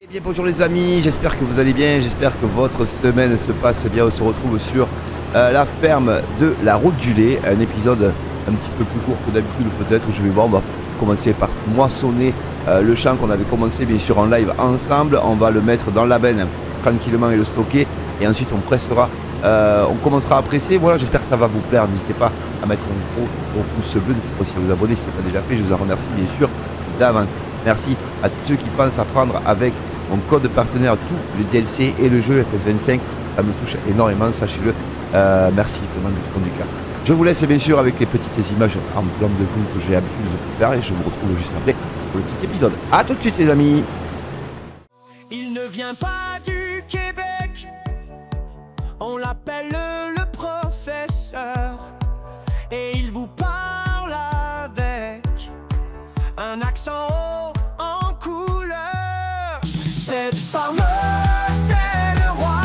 Eh bien bonjour les amis, j'espère que vous allez bien, j'espère que votre semaine se passe bien. On se retrouve sur la ferme de la Route du Lait, un épisode un petit peu plus court que d'habitude peut-être. Je vais voir, on va commencer par moissonner le champ qu'on avait commencé bien sûr en live ensemble. On va le mettre dans la benne tranquillement et le stocker, et ensuite on pressera, on commencera à presser. Voilà, j'espère que ça va vous plaire. N'hésitez pas à mettre un gros pouce bleu, n'hésitez pas aussi à vous abonner si ce n'est pas déjà fait. Je vous en remercie bien sûr d'avance. Merci à tous ceux qui pensent à prendre avec mon code partenaire tous les DLC et le jeu FS25. Ça me touche énormément, sachez-le. Merci vraiment du fond du cœur. Je vous laisse bien sûr avec les petites images en blanc de vous que j'ai l'habitude de vous faire, et je vous retrouve juste après pour le petit épisode. A tout de suite les amis. Il ne vient pas du Québec, on l'appelle le professeur, et il vous parle avec un accent haut en couleur. Cette farmer, c'est le roi,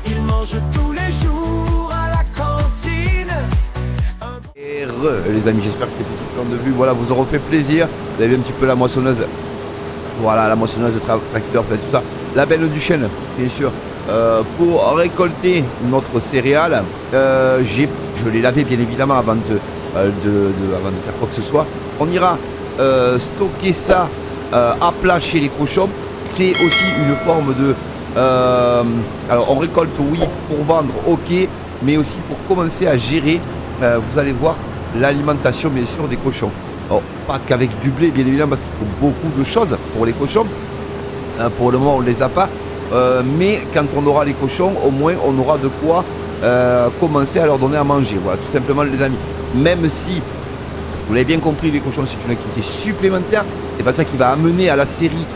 il mange tous les jours à la cantine. Et les amis, j'espère que ces petits plans de vue, voilà, vous auront fait plaisir. Vous avez vu un petit peu la moissonneuse, voilà, la moissonneuse de tracteur, tout ça. La benne du chêne, bien sûr, pour récolter notre céréale. Je l'ai lavé bien évidemment avant de faire quoi que ce soit. On ira stocker ça à plat chez les cochons. C'est aussi une forme de... alors on récolte, oui, pour vendre, ok, mais aussi pour commencer à gérer, vous allez voir, l'alimentation bien sûr des cochons. Alors, pas qu'avec du blé bien évidemment, parce qu'il faut beaucoup de choses pour les cochons. Pour le moment on ne les a pas, mais quand on aura les cochons, au moins on aura de quoi commencer à leur donner à manger. Voilà, tout simplement les amis. Même si, vous l'avez bien compris, les cochons c'est une activité supplémentaire. C'est pas ça qui va amener à la série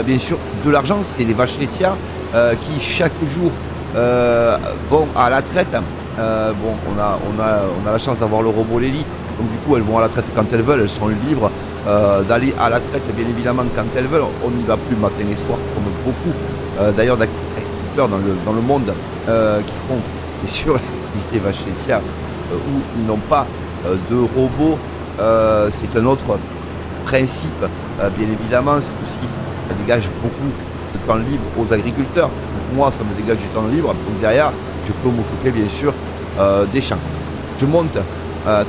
bien sûr de l'argent. C'est les vaches laitières qui chaque jour vont à la traite. Bon, on a la chance d'avoir le robot Lélie, donc du coup elles vont à la traite quand elles veulent. Elles sont libres d'aller à la traite bien évidemment quand elles veulent. On n'y va plus matin et soir comme beaucoup d'ailleurs d'agriculteurs dans le monde qui font bien sûr l'activité vaches laitières où ils n'ont pas de robot. C'est un autre principe bien évidemment. C'est aussi, ça dégage beaucoup de temps libre aux agriculteurs. Donc moi ça me dégage du temps libre, donc derrière je peux m'occuper bien sûr des champs. Je monte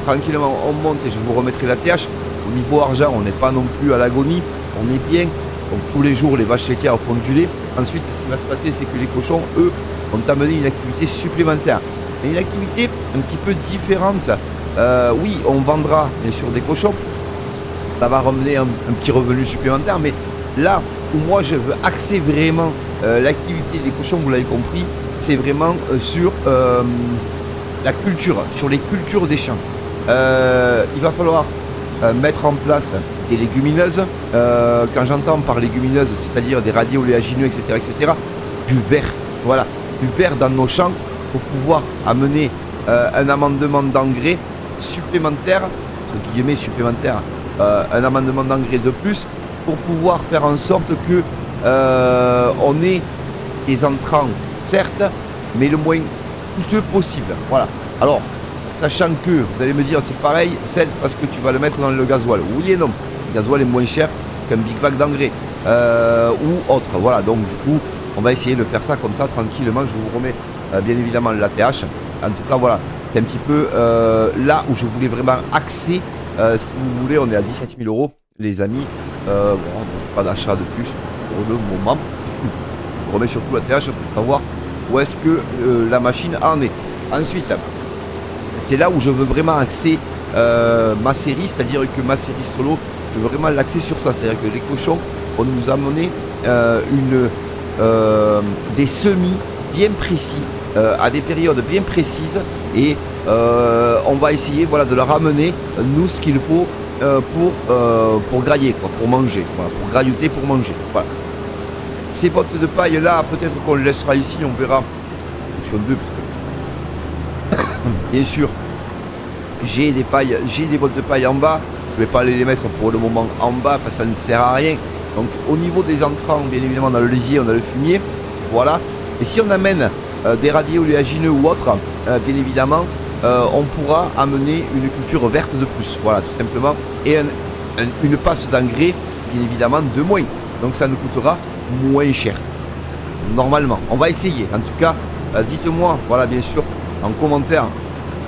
tranquillement, on monte et je vous remettrai la TH. Au niveau argent, on n'est pas non plus à l'agonie, on est bien. Donc tous les jours les vaches laitières font du lait. Ensuite ce qui va se passer, c'est que les cochons, eux, ont amené une activité supplémentaire. Et une activité un petit peu différente. Oui, on vendra bien sûr des cochons. Ça va ramener un petit revenu supplémentaire, mais là où moi je veux axer vraiment l'activité des cochons, vous l'avez compris, c'est vraiment sur la culture, sur les cultures des champs. Il va falloir mettre en place des légumineuses. Quand j'entends par légumineuses, c'est-à-dire des radis oléagineux, etc., du verre. Voilà, du verre dans nos champs pour pouvoir amener un amendement d'engrais supplémentaire, entre guillemets supplémentaire, un amendement d'engrais de plus pour pouvoir faire en sorte que on ait des entrants, certes, mais le moins coûteux possible. Voilà. Alors, sachant que, vous allez me dire, c'est pareil, c'est parce que tu vas le mettre dans le gasoil. Oui et non. Le gasoil est moins cher qu'un big bag d'engrais ou autre. Voilà, donc du coup, on va essayer de faire ça comme ça, tranquillement. Je vous remets bien évidemment la TH. En tout cas, voilà, c'est un petit peu là où je voulais vraiment axer. Si vous voulez, on est à 17 000 €, les amis. Bon, pas d'achat de plus pour le moment. Je vous remets surtout la TH pour savoir où est-ce que la machine en est. Ensuite, c'est là où je veux vraiment axer ma série, c'est-à-dire que ma série solo, je veux vraiment l'axer sur ça. C'est-à-dire que les cochons vont nous amener des semis bien précis, à des périodes bien précises, et on va essayer, voilà, de leur amener nous ce qu'il faut pour grailler, quoi, pour manger, voilà, pour grailloter, pour manger. Voilà. Ces bottes de paille là, peut-être qu'on les laissera ici, on verra. Je suis en deux, parce que bien sûr j'ai des bottes de paille en bas. Je ne vais pas aller les mettre pour le moment en bas parce que ça ne sert à rien. Donc au niveau des entrants, bien évidemment on a le lisier, on a le fumier, voilà. Et si on amène des radis oléagineux ou autres, bien évidemment on pourra amener une culture verte de plus, voilà, tout simplement, et une passe d'engrais bien évidemment de moins. Donc ça nous coûtera moins cher. Normalement, on va essayer. En tout cas, dites-moi, voilà, bien sûr, en commentaire,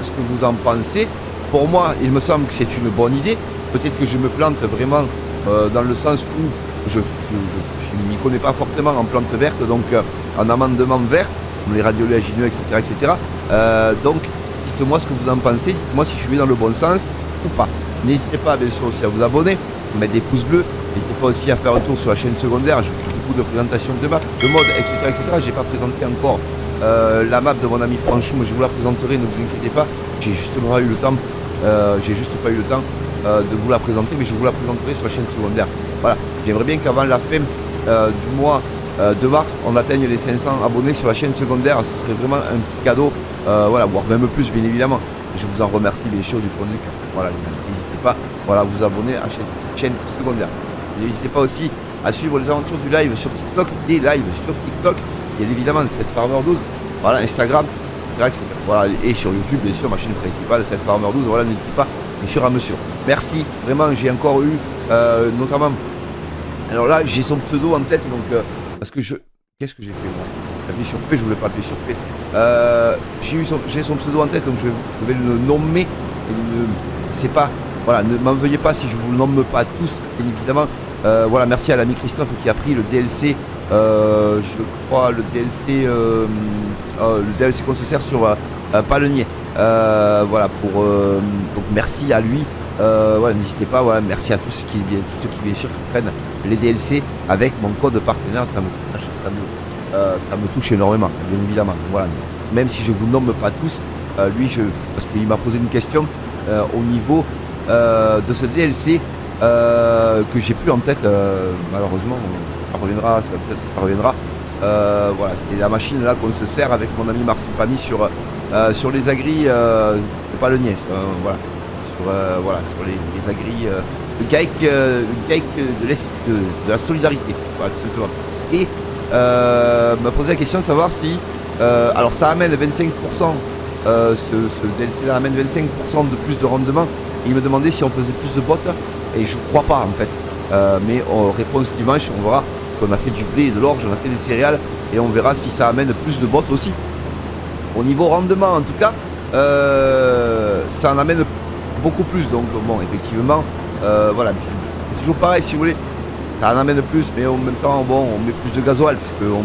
ce que vous en pensez. Pour moi, il me semble que c'est une bonne idée. Peut-être que je me plante vraiment dans le sens où je ne m'y connais pas forcément en plantes vertes, donc en amendement vert, comme les radioléagineux, etc. etc. Donc, dites-moi ce que vous en pensez, dites-moi si je vais dans le bon sens ou pas. N'hésitez pas, bien sûr, aussi à vous abonner, à mettre des pouces bleus. N'hésitez pas aussi à faire un tour sur la chaîne secondaire. Je fais beaucoup de présentations de map, de mode, etc. etc. Je n'ai pas présenté encore la map de mon ami Franchou, mais je vous la présenterai, ne vous inquiétez pas. J'ai juste pas eu le temps. De vous la présenter, mais je vous la présenterai sur la chaîne secondaire. Voilà, j'aimerais bien qu'avant la fin du mois de mars, on atteigne les 500 abonnés sur la chaîne secondaire. Ce serait vraiment un petit cadeau, voilà, voire même plus, bien évidemment. Je vous en remercie bien sûr du fond du cœur. Voilà, n'hésitez pas, voilà, à vous abonner à la chaîne secondaire. N'hésitez pas aussi à suivre les aventures du live sur TikTok, des lives sur TikTok, bien évidemment, cette Farmer 12, voilà, Instagram, etc. Voilà, et sur YouTube, bien sûr, ma chaîne principale, cette Farmer 12, voilà, n'hésitez pas, bien sûr, à me suivre. Merci, vraiment, j'ai encore eu, notamment, alors là, j'ai son pseudo en tête, donc, parce que qu'est-ce que j'ai fait, moi? Appuyer sur P, je voulais pas appuyer sur P. J'ai son pseudo en tête, donc je vais le nommer, c'est pas, voilà, ne m'en veuillez pas si je vous le nomme pas tous, bien évidemment. Voilà, merci à l'ami Christophe qui a pris le DLC, je crois, le DLC qu'on se sert sur Palenier. Voilà, donc merci à lui. Voilà, n'hésitez pas, voilà, merci à tous ceux qui bien sûr qui prennent les DLC avec mon code partenaire, ça me touche énormément, bien évidemment. Voilà, même si je vous nomme pas tous, lui, parce qu'il m'a posé une question au niveau de ce DLC que j'ai plus en tête, malheureusement, ça reviendra, peut-être que ça reviendra. Voilà, c'est la machine là qu'on se sert avec mon ami Marsupani sur les agris de Palenier, voilà. Sur les agris le GAEC de la solidarité, voilà, tout simplement. Et m'a posé la question de savoir si alors ça amène 25%, ce DLC là amène 25% de plus de rendement, et il me demandait si on faisait plus de bottes, et je crois pas en fait, mais on répond ce dimanche, on verra qu'on a fait du blé et de l'orge, on a fait des céréales, et on verra si ça amène plus de bottes aussi. Au niveau rendement en tout cas, ça en amène beaucoup plus, donc bon, effectivement, voilà, c'est toujours pareil si vous voulez, ça en amène plus, mais en même temps, bon, on met plus de gasoil puisqu'on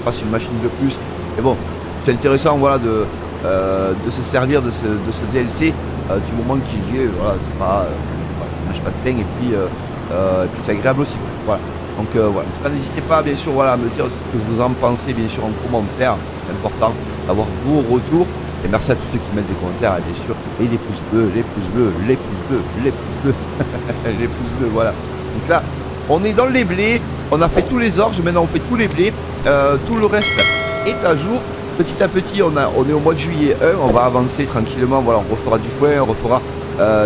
passe une machine de plus, et bon, c'est intéressant, voilà, de se servir de ce DLC du moment qu'il y est, voilà, c'est pas, ça mange pas de pain, et puis c'est agréable aussi, voilà. Donc voilà, en tout cas, n'hésitez pas bien sûr, voilà, à me dire ce que vous en pensez, bien sûr, en commentaire, c'est important d'avoir vos retours. Et merci à tous ceux qui mettent des commentaires, bien sûr, et les pouces bleus, les pouces bleus, les pouces bleus, les pouces bleus, les pouces bleus, voilà. Donc là, on est dans les blés, on a fait tous les orges, maintenant on fait tous les blés, tout le reste est à jour. Petit à petit, on est au mois de juillet 1, on va avancer tranquillement, voilà, on refera du foin, on refera,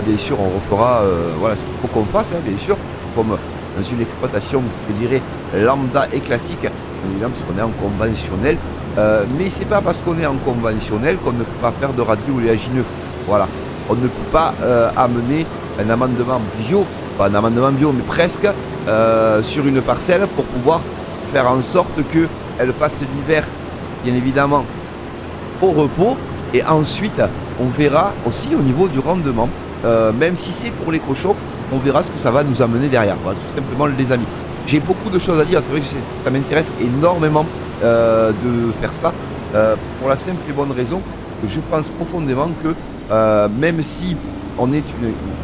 bien sûr, on refera, voilà, ce qu'il faut qu'on fasse, hein, bien sûr, comme dans une exploitation, je dirais, lambda et classique, évidemment, parce qu'on est en conventionnel. Mais c'est pas parce qu'on est en conventionnel qu'on ne peut pas faire de radioléagineux. Voilà, on ne peut pas amener un amendement bio, pas un amendement bio, mais presque sur une parcelle pour pouvoir faire en sorte qu'elle passe l'hiver, bien évidemment, au repos. Et ensuite, on verra aussi au niveau du rendement, même si c'est pour les cochons, on verra ce que ça va nous amener derrière. Voilà, tout simplement, les amis. J'ai beaucoup de choses à dire, c'est vrai que ça m'intéresse énormément de faire ça, pour la simple et bonne raison que je pense profondément que même si on est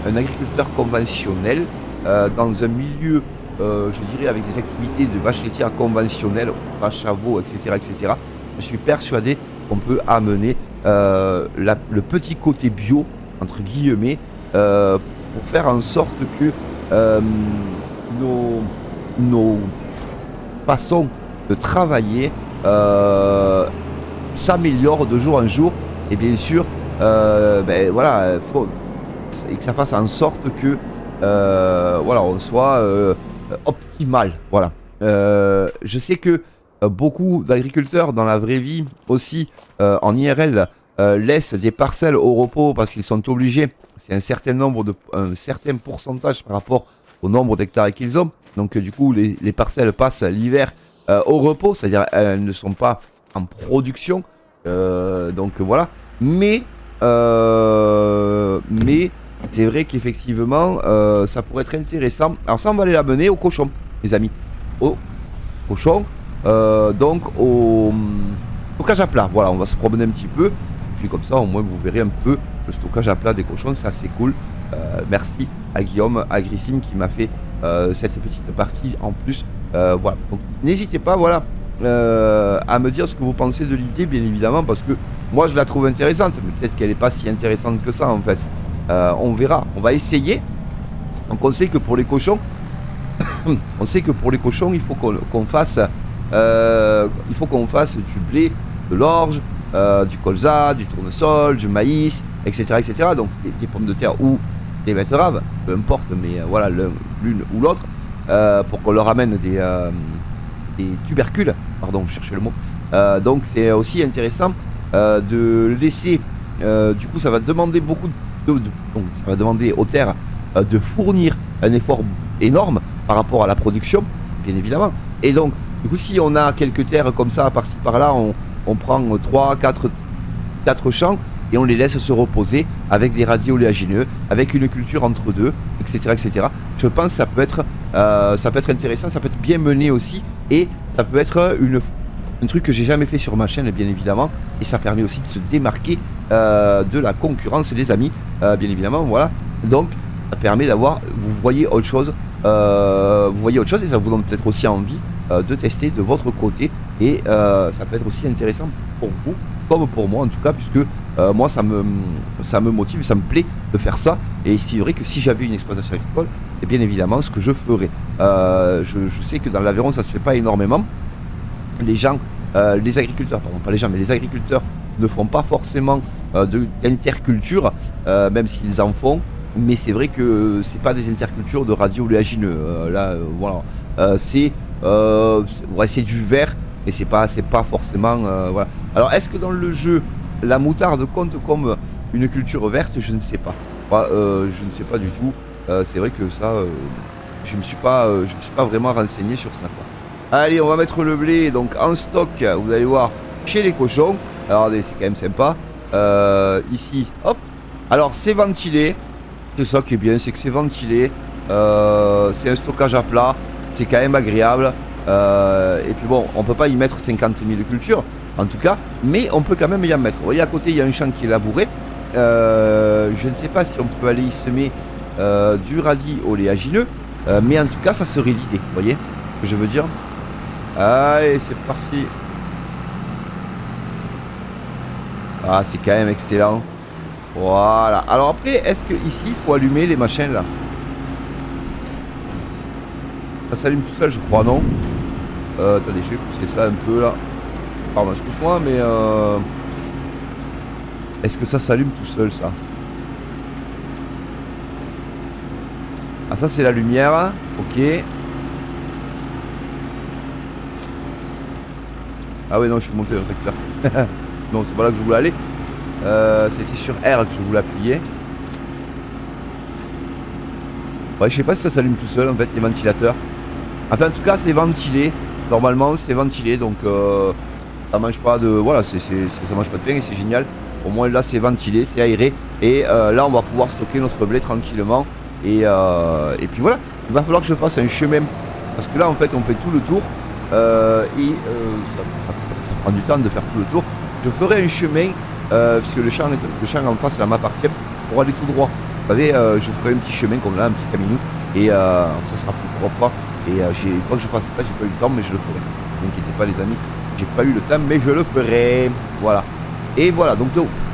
un agriculteur conventionnel dans un milieu, je dirais, avec des activités de vaches laitières conventionnelles, vaches à veau, etc., etc., je suis persuadé qu'on peut amener le petit côté bio, entre guillemets, pour faire en sorte que nos façons de travailler s'améliore de jour en jour, et bien sûr ben voilà, et que ça fasse en sorte que voilà, on soit optimal, voilà. Je sais que beaucoup d'agriculteurs dans la vraie vie aussi, en IRL, laissent des parcelles au repos parce qu'ils sont obligés, c'est un certain pourcentage par rapport au nombre d'hectares qu'ils ont. Donc du coup les parcelles passent l'hiver au repos, c'est-à-dire elles ne sont pas en production. Donc voilà. Mais c'est vrai qu'effectivement, ça pourrait être intéressant. Alors ça, on va aller la mener au cochon, les amis. Au cochon. Donc au stockage à plat. Voilà, on va se promener un petit peu. Puis comme ça, au moins, vous verrez un peu le stockage à plat des cochons. C'est assez cool. Merci à Guillaume Agrissime qui m'a fait cette petite partie en plus. Voilà. Donc n'hésitez pas, voilà, à me dire ce que vous pensez de l'idée, bien évidemment, parce que moi, je la trouve intéressante. Mais peut-être qu'elle n'est pas si intéressante que ça, en fait. On verra. On va essayer. Donc on sait que pour les cochons, il faut qu'on fasse du blé, de l'orge, du colza, du tournesol, du maïs, etc. etc. Donc des pommes de terre ou des betteraves, peu importe, mais voilà, l'une ou l'autre, pour qu'on leur amène des tubercules, pardon, je cherchais le mot. Donc c'est aussi intéressant de laisser, du coup ça va demander beaucoup donc ça va demander aux terres de fournir un effort énorme par rapport à la production, bien évidemment. Et donc, du coup, si on a quelques terres comme ça, par-ci par-là, on prend 3, 4 champs et on les laisse se reposer avec des radis oléagineux, avec une culture entre deux, etc. etc. Je pense que ça peut être intéressant, ça peut être bien mené aussi, et ça peut être un truc que j'ai jamais fait sur ma chaîne, bien évidemment, et ça permet aussi de se démarquer de la concurrence, les amis, bien évidemment, voilà. Donc, ça permet d'avoir, vous voyez autre chose, et ça vous donne peut-être aussi envie de tester de votre côté, et ça peut être aussi intéressant pour vous, comme pour moi en tout cas, puisque moi ça me motive, ça me plaît de faire ça, et c'est vrai que si j'avais une exploitation agricole, c'est bien évidemment ce que je ferais. Je sais que dans l'Aveyron ça se fait pas énormément, les agriculteurs, pardon, pas les gens, mais les agriculteurs ne font pas forcément d'interculture, même s'ils en font. Mais c'est vrai que c'est pas des intercultures de radis oléagineux. Voilà. C'est du vert, mais c'est pas forcément. Voilà. Alors, est-ce que dans le jeu, la moutarde compte comme une culture verte? Je ne sais pas. Je ne sais pas du tout. C'est vrai que ça, je me suis pas vraiment renseigné sur ça, quoi. Allez, on va mettre le blé donc en stock. Vous allez voir chez les cochons. Alors, regardez, c'est quand même sympa. Ici, hop. Alors, c'est ventilé. C'est ça qui est bien, c'est que c'est ventilé, c'est un stockage à plat, c'est quand même agréable, et puis bon, on peut pas y mettre 50 000 cultures, en tout cas, mais on peut quand même y en mettre. Vous voyez, à côté, il y a un champ qui est labouré, je ne sais pas si on peut aller y semer du radis oléagineux, mais en tout cas, ça serait l'idée, vous voyez ce que je veux dire. Allez, c'est parti. Ah, c'est quand même excellent. Voilà. Alors après, est-ce que ici il faut allumer les machins là? Ça s'allume tout seul, je crois, non? Attendez, je vais pousser ça un peu là. Pardon, excuse-moi, mais est-ce que ça s'allume tout seul, ça? Ah, ça c'est la lumière. Ok. Ah ouais, non, je suis monté dans le tracteur. Non, c'est pas là que je voulais aller. C'était sur R que je voulais appuyer. Ouais, je sais pas si ça s'allume tout seul en fait, les ventilateurs. Enfin, en tout cas, c'est ventilé. Normalement, c'est ventilé, donc ça mange pas de. Voilà, ça mange pas de pain et c'est génial. Au moins là, c'est ventilé, c'est aéré. Et là, on va pouvoir stocker notre blé tranquillement. Et puis voilà, il va falloir que je fasse un chemin. Parce que là, en fait, on fait tout le tour. Ça prend du temps de faire tout le tour. Je ferai un chemin. Puisque le champ en face là m'appartient, pour aller tout droit. Vous savez, je ferai un petit chemin comme là, un petit caminou, et ça sera plus propre. Et il faut que je fasse ça, j'ai pas eu le temps, mais je le ferai. Ne vous inquiétez pas les amis, j'ai pas eu le temps, mais je le ferai. Voilà. Et voilà, donc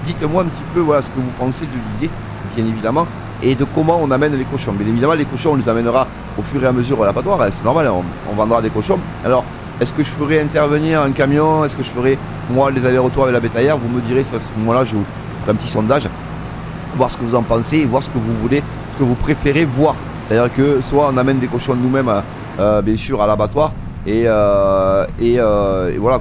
dites-moi un petit peu voilà, ce que vous pensez de l'idée, bien évidemment, et de comment on amène les cochons. Bien évidemment, les cochons, on les amènera au fur et à mesure à l'abattoir, c'est normal, on vendra des cochons. Alors, est-ce que je ferai intervenir un camion? Est-ce que je ferai, moi, les allers-retours avec la bétaillère? Vous me direz, à ce moment-là, je vous ferai un petit sondage, voir ce que vous en pensez, et voir ce que vous voulez, ce que vous préférez voir. C'est-à-dire que soit on amène des cochons nous-mêmes, bien sûr, à l'abattoir, et voilà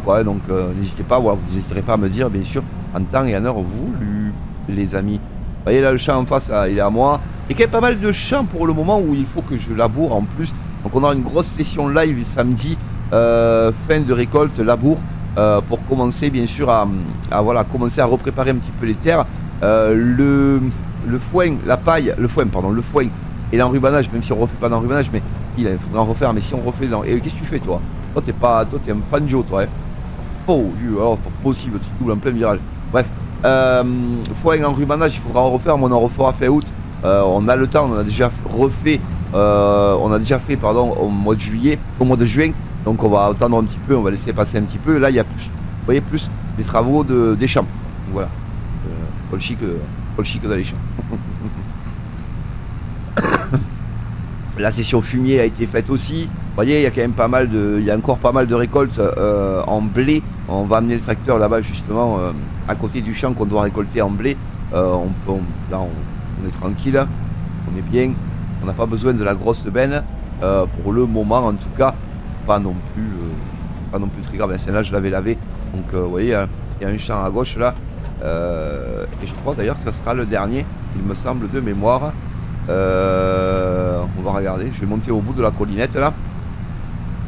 quoi. Donc, n'hésitez pas, voilà, vous n'hésiterez pas à me dire, bien sûr, en temps et en heure voulu, les amis. Vous voyez là, le champ en face, là, il est à moi. Il y a quand même pas mal de champs pour le moment où il faut que je laboure en plus. Donc, on aura une grosse session live samedi. fin de récolte, labour, pour commencer bien sûr voilà, commencer à repréparer un petit peu les terres. Le foin, la paille, le foin et l'enrubanage, même si on refait pas d'enrubanage, mais il faudra en refaire, mais si on refait dans... Et qu'est-ce que tu fais toi? Toi t'es un fan Joe toi, hein. Oh Dieu, alors pas possible, tu doubles en plein virage. Bref, foin, enrubanage, il faudra en refaire, mais on en refera fin août. On a le temps, on a déjà refait, pardon, au mois de juin. Donc on va attendre un petit peu, on va laisser passer un petit peu. Là il y a plus, vous voyez, plus les travaux des champs. Donc, voilà, Paul Chic dans les champs. La session fumier a été faite aussi. Vous voyez, il y a quand même pas mal il y a encore pas mal de récoltes en blé. On va amener le tracteur là-bas justement à côté du champ qu'on doit récolter en blé. Là on est tranquille, on est bien. On n'a pas besoin de la grosse benne pour le moment, en tout cas. Pas non plus très grave. Celle-là je l'avais lavé. Donc vous voyez, il y a un champ à gauche là. Et je crois d'ailleurs que ça sera le dernier, il me semble, de mémoire. On va regarder, je vais monter au bout de la collinette là.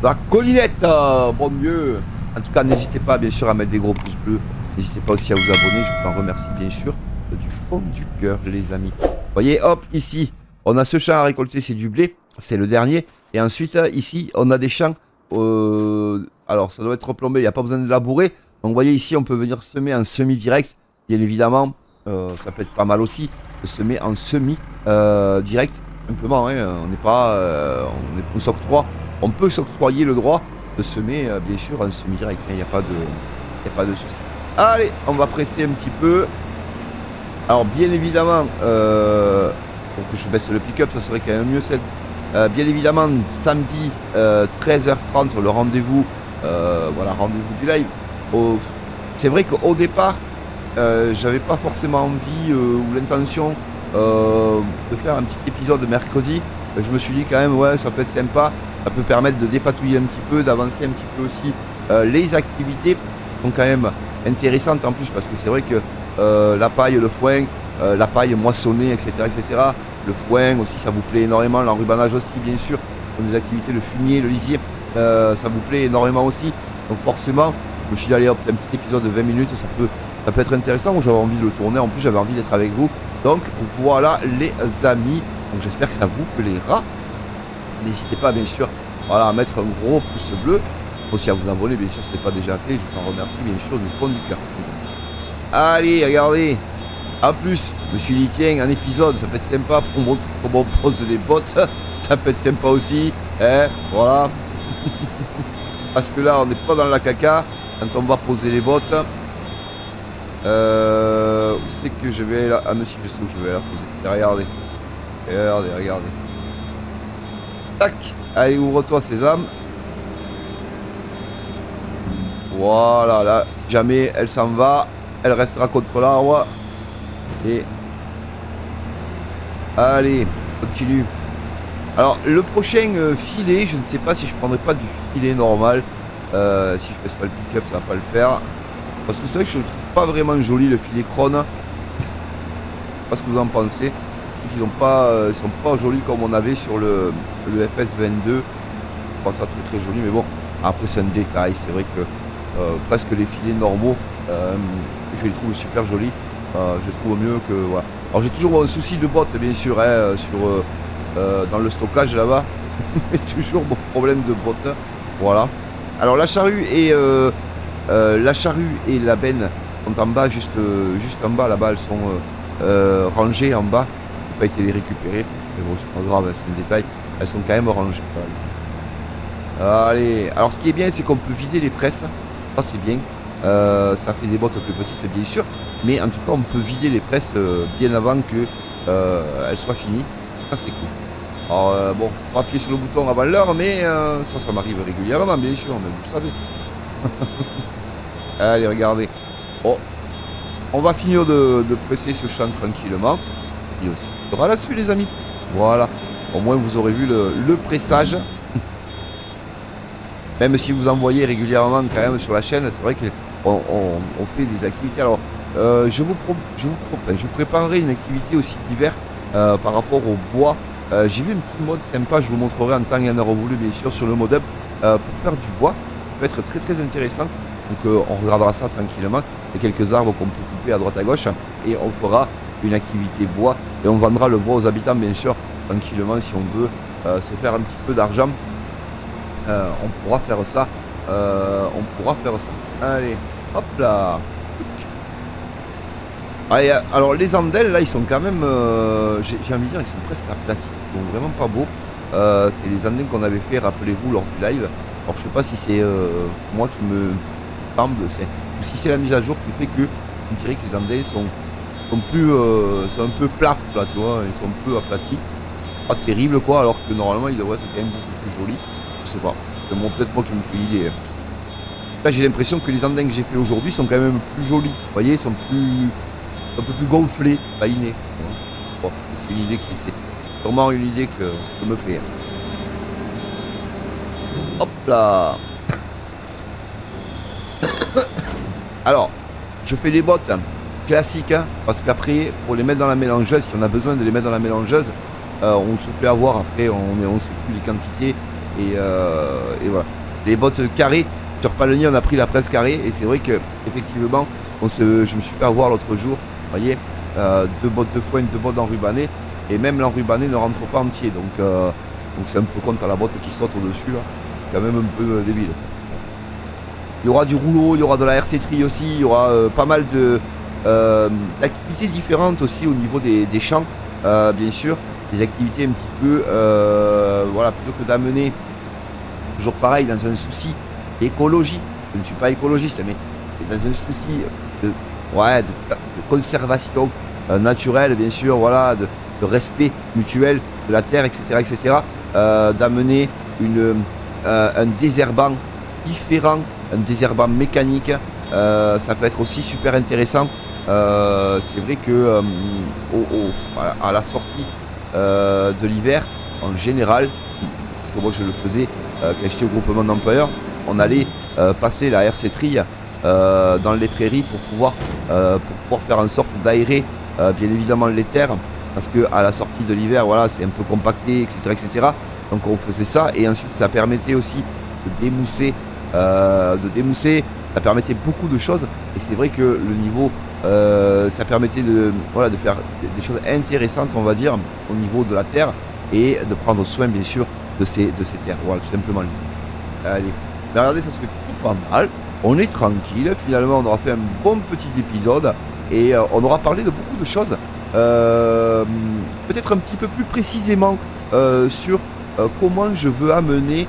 La collinette, bon Dieu. En tout cas, n'hésitez pas bien sûr à mettre des gros pouces bleus. N'hésitez pas aussi à vous abonner, je vous en remercie bien sûr du fond du cœur les amis. Vous voyez, hop, ici, on a ce champ à récolter, c'est du blé, c'est le dernier. Et ensuite, ici, on a des champs, alors ça doit être replombé, il n'y a pas besoin de labourer. Donc vous voyez ici, on peut venir semer en semi-direct, bien évidemment. Ça peut être pas mal aussi de semer en semi-direct, simplement, hein, on n'est pas, on peut s'octroyer le droit de semer, bien sûr, en semi-direct, il n'y a pas de souci. Allez, on va presser un petit peu. Alors bien évidemment, pour que je baisse le pick-up, ça serait quand même mieux. Bien évidemment, samedi 13h30, le rendez-vous, voilà, rendez-vous du live. C'est vrai qu'au départ, j'avais pas forcément envie ou l'intention de faire un petit épisode mercredi. Je me suis dit quand même, ouais, ça peut être sympa, ça peut permettre de dépatouiller un petit peu, d'avancer un petit peu aussi. Les activités sont quand même intéressantes en plus, parce que c'est vrai que la paille, le foin, la paille moissonnée, etc., etc. Le foin aussi, ça vous plaît énormément. L'enrubanage aussi, bien sûr. Ce sont des activités, le fumier, le lisier, ça vous plaît énormément aussi. Donc forcément, je me suis dit, allez hop, un petit épisode de 20 minutes, ça peut être intéressant. J'avais envie de le tourner, en plus j'avais envie d'être avec vous. Donc voilà les amis. Donc j'espère que ça vous plaira. N'hésitez pas bien sûr, voilà, à mettre un gros pouce bleu. Aussi à vous abonner, bien sûr, si ce n'est pas déjà fait. Je vous en remercie bien sûr du fond du cœur. Allez, regardez. En plus, je me suis dit, tiens, un épisode, ça peut être sympa pour montrer comment on pose les bottes. Ça peut être sympa aussi. Hein, voilà. Parce que là, on n'est pas dans la caca quand on va poser les bottes. Où c'est que je vais là? Ah, monsieur, je sais où je vais la poser. Regardez. Regardez. Tac. Allez, ouvre-toi, sésame. Voilà, là, si jamais elle s'en va, elle restera contre l'arbre. Et allez, continue. Alors le prochain filet, je ne sais pas si je prendrai pas du filet normal. Si je pèse pas le pick-up, ça va pas le faire. Parce que c'est vrai que je ne trouve pas vraiment joli le filet Krone. Je sais pas ce que vous en pensez. Ils sont pas jolis comme on avait sur le FS22. Je pense ça très joli, mais bon, après c'est un détail. C'est vrai que presque les filets normaux, je les trouve super jolis. Je trouve mieux que voilà. Alors j'ai toujours un souci de bottes bien sûr, hein, dans le stockage là-bas. Toujours mon problème de bottes. Voilà. Alors la charrue et la benne sont en bas, juste en bas là-bas, elles sont rangées en bas. J'ai pas été les récupérer. Mais bon, c'est pas grave, c'est un détail. Elles sont quand même rangées. Allez. Alors ce qui est bien, c'est qu'on peut vider les presses. Ça c'est bien. Ça fait des bottes plus petites bien sûr, mais en tout cas on peut vider les presses bien avant que elles soient finies. Ça c'est cool. Alors bon, on va appuyer sur le bouton avant l'heure, mais ça m'arrive régulièrement bien sûr, mais vous le savez. Allez, regardez. Oh, on va finir de presser ce champ tranquillement. Et aussi, on sera là-dessus les amis. Voilà, au moins vous aurez vu le pressage. Même si vous en voyez régulièrement quand même sur la chaîne, c'est vrai qu'on fait des activités. Alors, je préparerai une activité aussi d'hiver par rapport au bois. J'ai vu une petite mode sympa, je vous montrerai en temps et en heure voulu bien sûr sur le modem. pour faire du bois. Ça peut être très très intéressant. Donc on regardera ça tranquillement. Il y a quelques arbres qu'on peut couper à droite à gauche et on fera une activité bois et on vendra le bois aux habitants bien sûr tranquillement si on veut se faire un petit peu d'argent. On pourra faire ça. Allez, hop là. Allez, alors les andels là ils sont quand même j'ai envie de dire ils sont presque aplatis, ils sont vraiment pas beaux. C'est les andels qu'on avait fait, rappelez-vous, lors du live. Alors je sais pas si c'est moi qui me semble, ou si c'est la mise à jour qui fait que on dirait que les andels sont plus sont un peu plats là, tu vois, ils sont un peu aplatis. Pas terrible quoi, alors que normalement ils devraient être quand même beaucoup plus jolis. Je sais pas, c'est peut-être moi qui me fais l'idée. Là j'ai l'impression que les andins que j'ai fait aujourd'hui sont quand même plus jolis. Vous voyez, ils sont plus un peu plus gonflés, pas innés. Bon, c'est une idée qui c'est sûrement une idée que je me fais. Hop là. Alors, je fais les bottes classiques, hein, parce qu'après, pour les mettre dans la mélangeuse, si on a besoin de les mettre dans la mélangeuse, on se fait avoir, après on sait plus les quantités, et voilà. Les bottes carrées, sur Palonnier on a pris la presse carrée, et c'est vrai que effectivement, je me suis fait avoir l'autre jour, vous voyez, 2 bottes de foin, 2 bottes enrubannées, et même l'enrubané ne rentre pas entier, donc c'est un peu contre la botte qui saute au-dessus, là, c'est quand même un peu débile. Il y aura du rouleau, il y aura de la RC Tri aussi, il y aura pas mal d'activités différentes aussi au niveau des champs, bien sûr, des activités un petit peu, voilà, plutôt que d'amener, toujours pareil, dans un souci d'écologie, je ne suis pas écologiste, mais dans un souci de conservation naturelle, bien sûr, voilà, de respect mutuel de la terre, etc., d'amener un désherbant différent, un désherbant mécanique, ça peut être aussi super intéressant. C'est vrai que voilà, à la sortie de l'hiver, en général, parce que moi je le faisais quand j'étais au groupement d'employeurs, on allait passer la RC Tri dans les prairies pour pouvoir faire en sorte d'aérer bien évidemment les terres, parce que à la sortie de l'hiver, voilà, c'est un peu compacté, etc. Donc on faisait ça, et ensuite ça permettait aussi de démousser, ça permettait beaucoup de choses, et c'est vrai que le niveau, ça permettait de faire des choses intéressantes, on va dire, au niveau de la terre, et de prendre soin bien sûr de ces terres, voilà, tout simplement. Allez, mais regardez, ça se fait plutôt pas mal, on est tranquille, finalement on aura fait un bon petit épisode, et on aura parlé de beaucoup de choses, peut-être un petit peu plus précisément sur comment je veux amener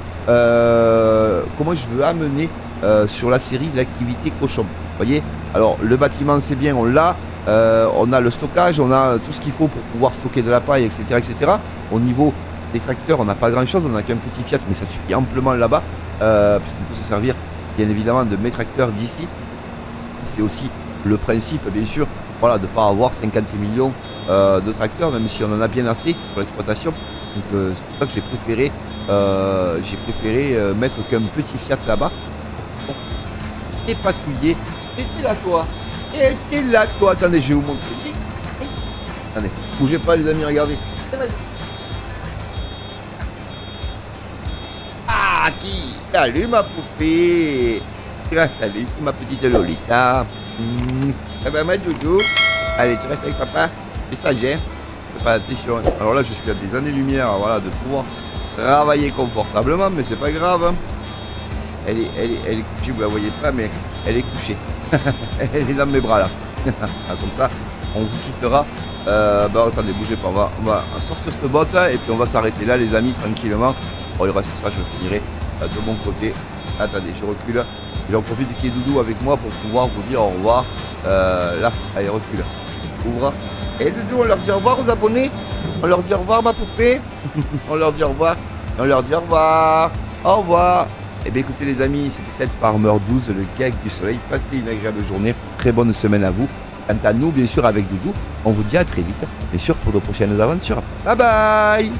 sur la série de l'activité cochon. Vous voyez, alors le bâtiment c'est bien, on l'a, on a le stockage, on a tout ce qu'il faut pour pouvoir stocker de la paille, etc. Au niveau des tracteurs, on n'a pas grand chose, on n'a qu'un petit Fiat, mais ça suffit amplement là-bas, puisqu'on peut se servir bien évidemment de mes tracteurs d'ici. C'est aussi le principe, bien sûr, voilà, de ne pas avoir 50 millions de tracteurs, même si on en a bien assez pour l'exploitation. Donc c'est pour ça que j'ai préféré mettre qu'un petit Fiat là-bas. Et patouiller. Et t'es là toi. Et t'es là toi. Attendez, je vais vous montrer. Attendez, bougez pas les amis, regardez. Ah qui? Salut ma poupée. Salut ma petite Lolita. Ça va ma doudou? Allez, tu restes avec papa. C'est sage, hein? Fais pas attention. Alors là, je suis à des années-lumière, voilà, de pouvoir travailler confortablement, mais c'est pas grave. Hein. Elle est couchée, vous la voyez pas, mais elle est couchée. Elle est dans mes bras là. Comme ça, on vous quittera. Attendez, bougez pas, on va sortir cette botte et puis on va s'arrêter là, les amis, tranquillement. Bon, il reste ça, je finirai de mon côté. Attendez, je recule. J'en profite qu'il y ait Doudou avec moi pour pouvoir vous dire au revoir. Là, allez, recule. Ouvre. Et Doudou, on leur dit au revoir aux abonnés. On leur dit au revoir, ma poupée. On leur dit au revoir. On leur dit au revoir. Au revoir. Et bien écoutez les amis, c'était cette Farmer 12, le gag du soleil. Passez une agréable journée. Très bonne semaine à vous. Quant à nous, bien sûr, avec Doudou, on vous dit à très vite. Bien sûr, pour de prochaines aventures. Bye bye.